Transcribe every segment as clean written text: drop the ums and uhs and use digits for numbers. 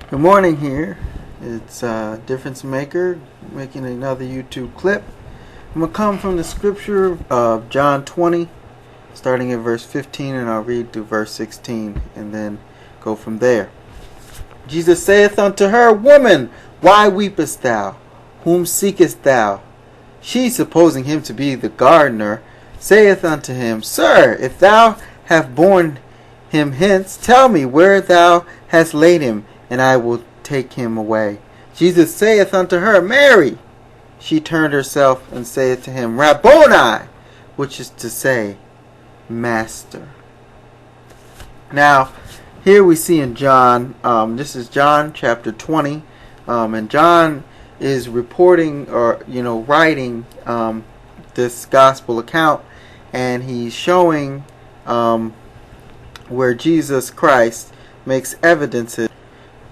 Good morning here. It's Difference Maker making another YouTube clip. I'm going to come from the scripture of John 20, starting at verse 15, and I'll read to verse 16 and then go from there. Jesus saith unto her, Woman, why weepest thou? Whom seekest thou? She, supposing him to be the gardener, saith unto him, Sir, if thou have borne him hence, tell me where thou hast laid him, and I will take him away. Jesus saith unto her, Mary. She turned herself and saith to him, Rabboni, which is to say, Master. Now, here we see in John, this is John chapter 20, and John is reporting or writing this gospel account, and he's showing where Jesus Christ makes evidences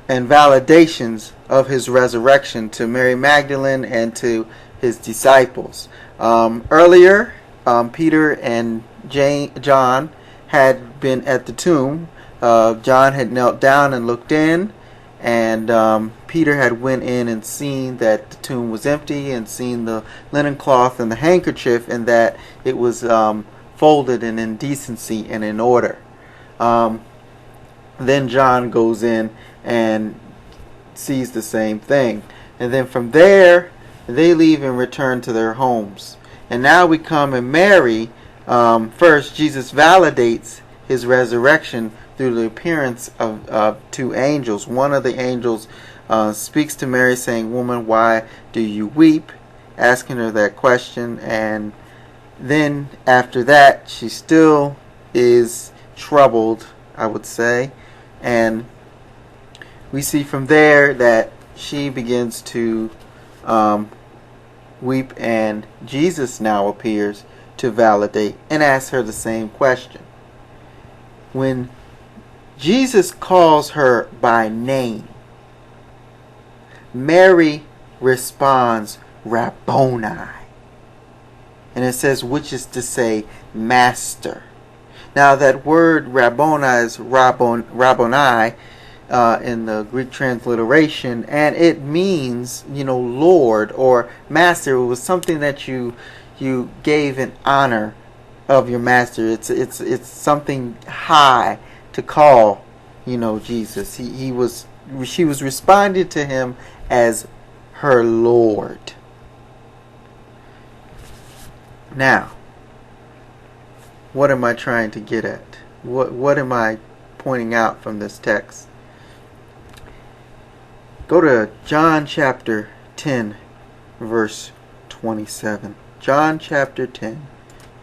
and validations of his resurrection to Mary Magdalene and to his disciples. Earlier, Peter and John had been at the tomb. John had knelt down and looked in, and Peter had went in and seen that the tomb was empty and seen the linen cloth and the handkerchief, and that it was folded in decency and in order. Then John goes in and sees the same thing. And then from there, they leave and return to their homes. And now we come and Mary. First, Jesus validates his resurrection through the appearance of two angels. One of the angels speaks to Mary saying, Woman, why do you weep? Asking her that question. And then after that, she still is troubled, I would say. And we see from there that she begins to weep, and Jesus now appears to validate and ask her the same question. When Jesus calls her by name, Mary responds, Rabboni. And it says, which is to say, Master. Now that word Rabboni is Rabboni in the Greek transliteration, and it means, Lord or Master. It was something that you gave in honor of your master. It's something high to call, Jesus. She was responding to him as her Lord. Now, what am I trying to get at? What am I pointing out from this text? Go to John chapter 10, verse 27. John chapter 10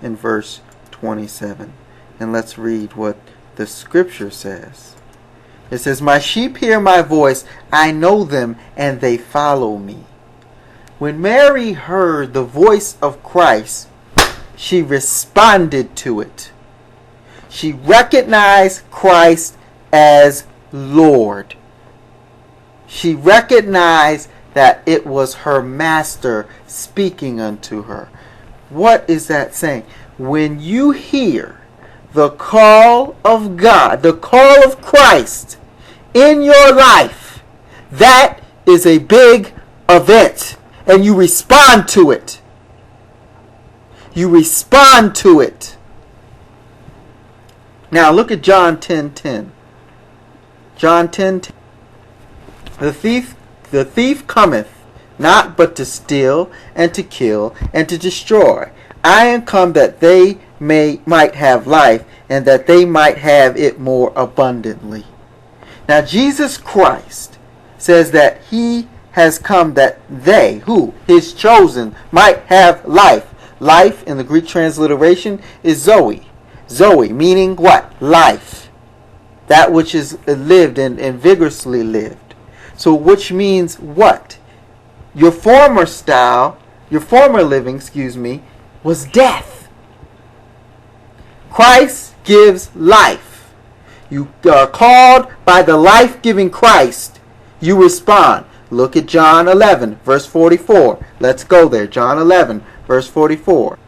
and verse 27. And let's read what the scripture says. It says, My sheep hear my voice, I know them, and they follow me. When Mary heard the voice of Christ, she responded to it. She recognized Christ as Lord. She recognized that it was her master speaking unto her. What is that saying? When you hear the call of God, the call of Christ in your life, that is a big event, and you respond to it. You respond to it. Now look at John 10:10. John 10:10. The thief cometh not but to steal and to kill and to destroy. I am come that they might have life, and that they might have it more abundantly. Now Jesus Christ says that he has come that they, who, his chosen, might have life. Life in the Greek transliteration is Zoe. Zoe meaning what? Life. That which is lived and vigorously lived. So which means what? Your former living, was death. Christ gives life. You are called by the life-giving Christ. You respond. Look at John 11, verse 44. Let's go there. John 11, verse 44.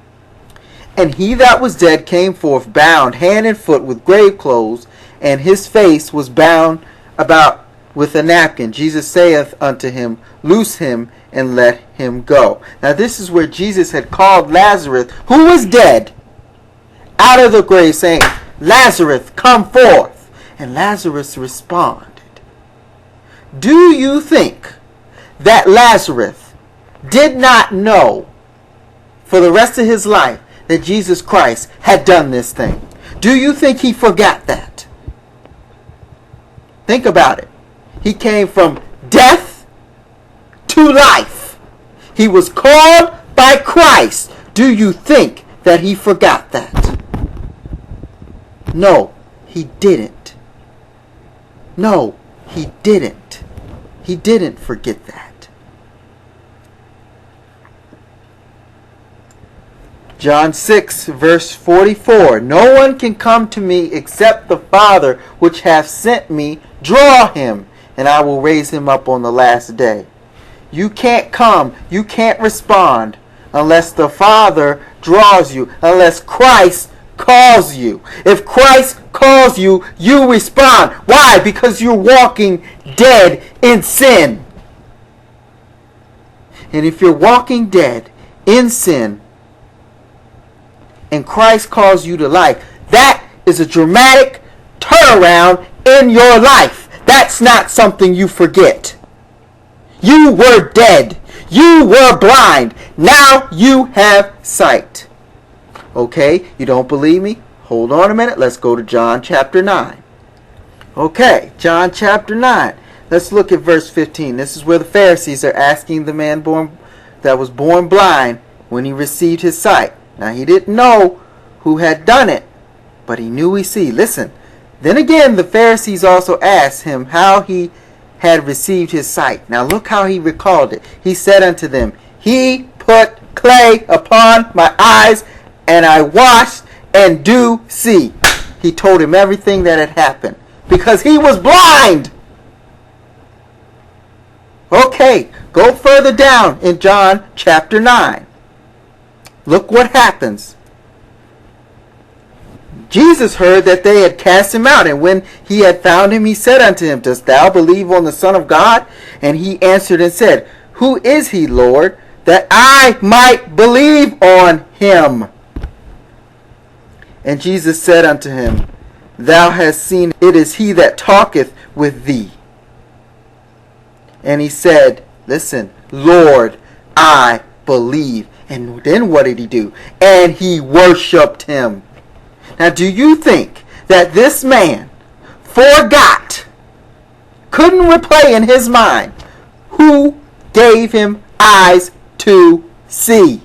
And he that was dead came forth, bound hand and foot with grave clothes, and his face was bound about with a napkin. Jesus saith unto him, Loose him and let him go. Now this is where Jesus had called Lazarus, who was dead, out of the grave, saying, Lazarus, come forth. And Lazarus responded. Do you think that Lazarus did not know for the rest of his life that Jesus Christ had done this thing? Do you think he forgot that? Think about it. He came from death to life. He was called by Christ. Do you think that he forgot that? No, he didn't. No, he didn't. He didn't forget that. John 6, verse 44. No one can come to me except the Father which hath sent me draw him, and I will raise him up on the last day. You can't come, you can't respond unless the Father draws you, unless Christ calls you. If Christ calls you, you respond. Why? Because you're walking dead in sin. And if you're walking dead in sin and Christ calls you to life, that is a dramatic turnaround in your life. That's not something you forget. You were dead. You were blind. Now you have sight. Okay, you don't believe me? Hold on a minute. Let's go to John chapter 9. Okay, John chapter 9. Let's look at verse 15. This is where the Pharisees are asking the man that was born blind when he received his sight. Now he didn't know who had done it, but he knew he see. Listen. Then again, the Pharisees also asked him how he had received his sight. Now look how he recalled it. He said unto them, He put clay upon my eyes, and I washed and do see. He told him everything that had happened because he was blind. Okay, go further down in John chapter 9. Look what happens. Jesus heard that they had cast him out, and when he had found him, he said unto him, Dost thou believe on the Son of God? And he answered and said, Who is he, Lord, that I might believe on him? And Jesus said unto him, Thou hast seen, it is he that talketh with thee. And he said, Listen, Lord, I believe. And then what did he do? And he worshipped him. Now, do you think that this man forgot, couldn't replay in his mind, who gave him eyes to see?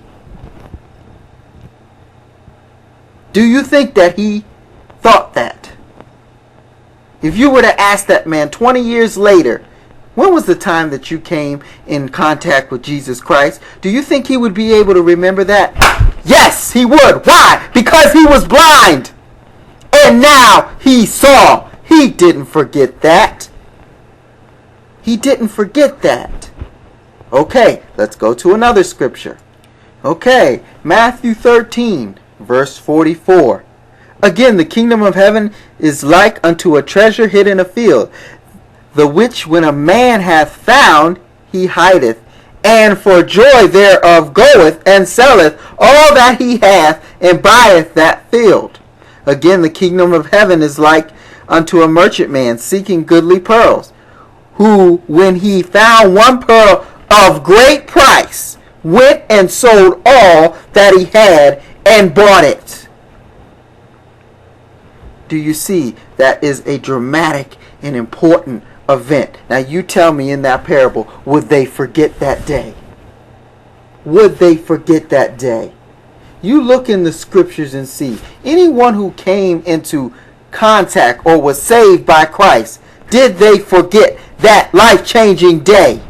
Do you think that he thought that? If you were to ask that man 20 years later, when was the time that you came in contact with Jesus Christ? Do you think he would be able to remember that? Yes, he would. Why? Because he was blind. And now he saw. He didn't forget that. He didn't forget that. Okay, let's go to another scripture. Okay, Matthew 13, verse 44. Again, the kingdom of heaven is like unto a treasure hid in a field, the which when a man hath found, he hideth, and for joy thereof goeth and selleth all that he hath, and buyeth that field. Again, the kingdom of heaven is like unto a merchantman seeking goodly pearls, who, when he found one pearl of great price, went and sold all that he had and bought it. Do you see? That is a dramatic and important event. Now you tell me, in that parable, would they forget that day? Would they forget that day? You look in the scriptures and see anyone who came into contact or was saved by Christ, did they forget that life-changing day?